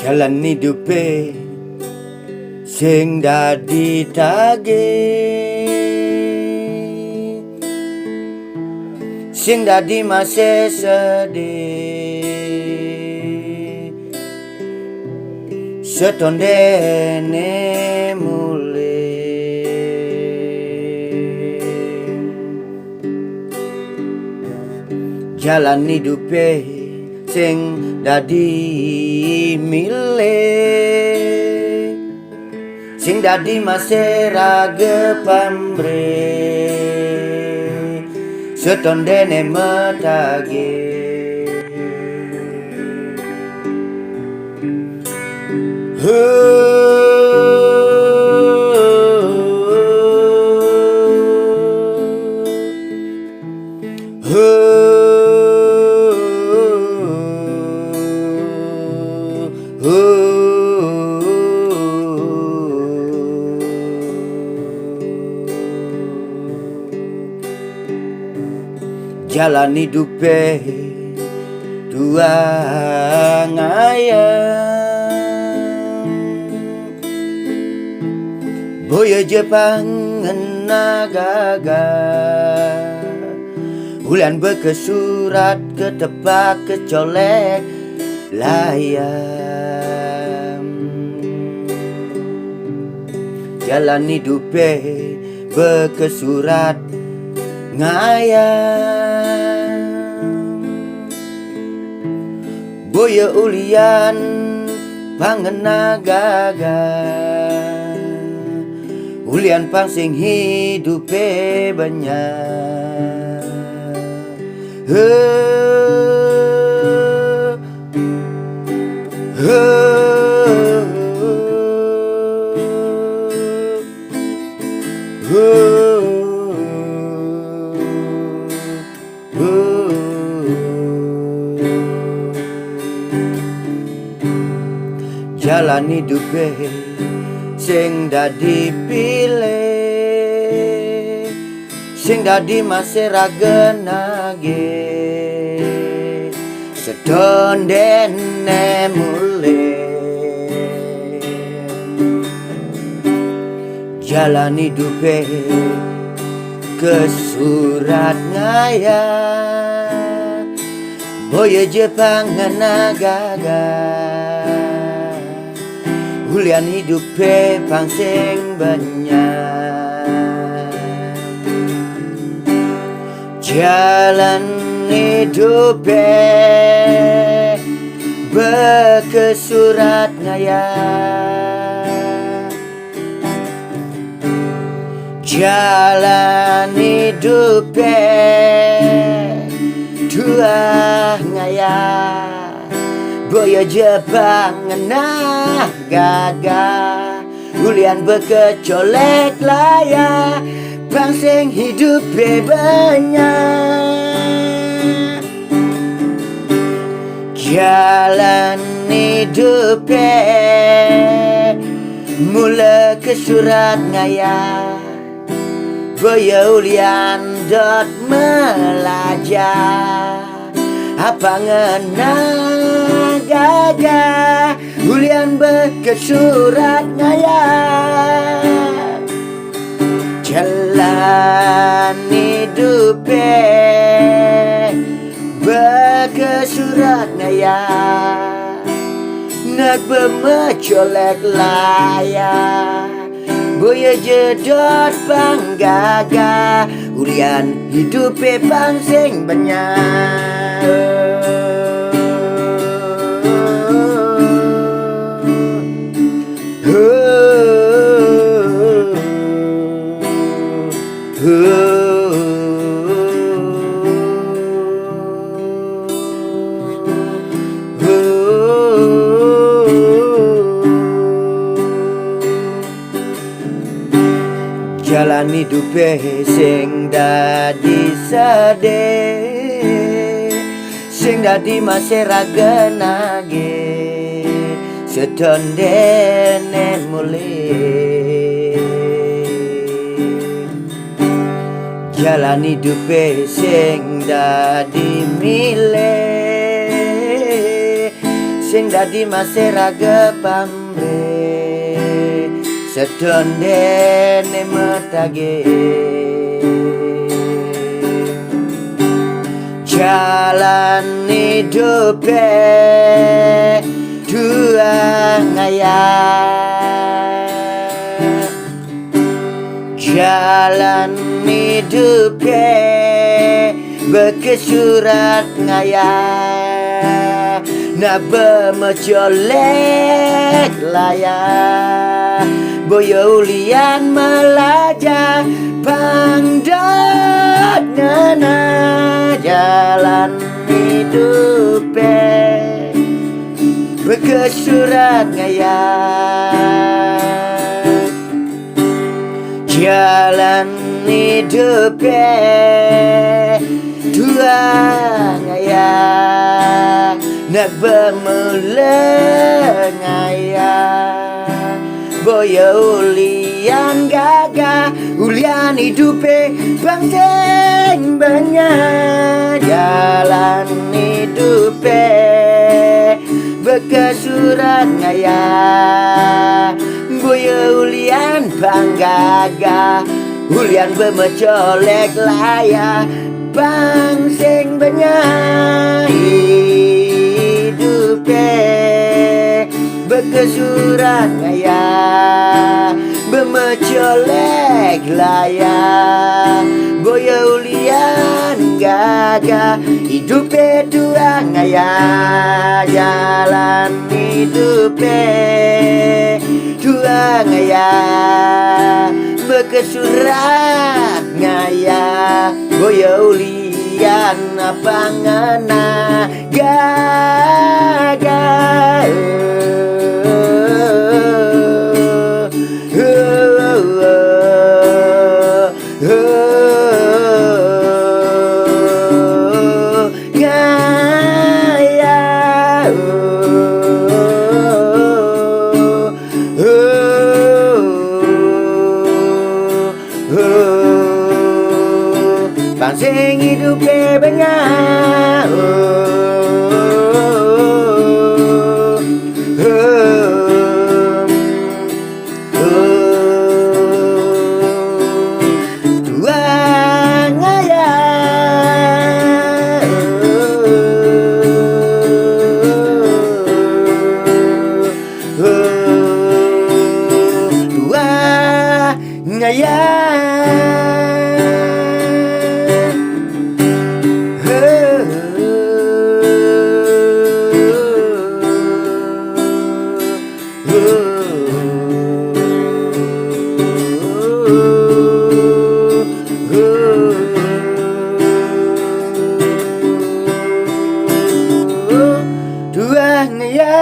Jalan hidupe sing dadi tagih, sing dadi masih sedih, setondene mulih. Jalan hidupe sing dadi milih, sing dadi masih rage pamre, setondene metage. Jalan hidupe dua ngayang, boya Jepang nagaga, ulian berkesurat ketebak kecolek layam. Jalan hidupe berkesurat ngayang, boya ulian pangenagaga, ulian pang sing hidupe banyak. Jalan hidupe sing dadi pilih, sing dadi masih ragenage, setondene mulih. Jalan hidupe kesurat ngayang, boya Jepang nagaga, ulian hidupe pang sing banyak. Jalan hidupe berkesurat ngayang, jalan hidupe dua ngayang, boya Jepang nagaga, ulian bekecolek laya, bang sing hidupe banyak. Jalan hidupe mula kesurat ngaya, boya ulian dot melajah, apa ngenagaga, ulian berkesurat ngaya. Jalan hidupe berkesurat ngaya, nak bemecolek laya, boya jedot panggaga, ulian hidupe pang sing banyak. Jalan hidupe sing dadi sedih, sing dadi masih ragenage, setondene mulih. Jalan hidupe sing dadi milih, sing dadi maseraga pamre sedondene metage jalan hidupe dua ngayah jalan hidupe berkesurat ngayah naba mecolek layar boyo ulian melajah pangdot nana jalan hidupe berkesurat ngayah jalan hidupe dua ngayah nak bermelengayah boya ulian gagah ulian hidupe bangteng banyak jalan hidupe berkesurat ngayah boya ulian banggagah ulian bermecolek layah bang sing banyak hidupe berkesurat ngayah bermecolek layah boya ulian gagah hidupe dua ngayah jalan hidupe dua ngayah berkesurat ngayah boya ulian apa ngana gagah bang sing hidupe banyak dua ngayah dua ngayah dua ngayah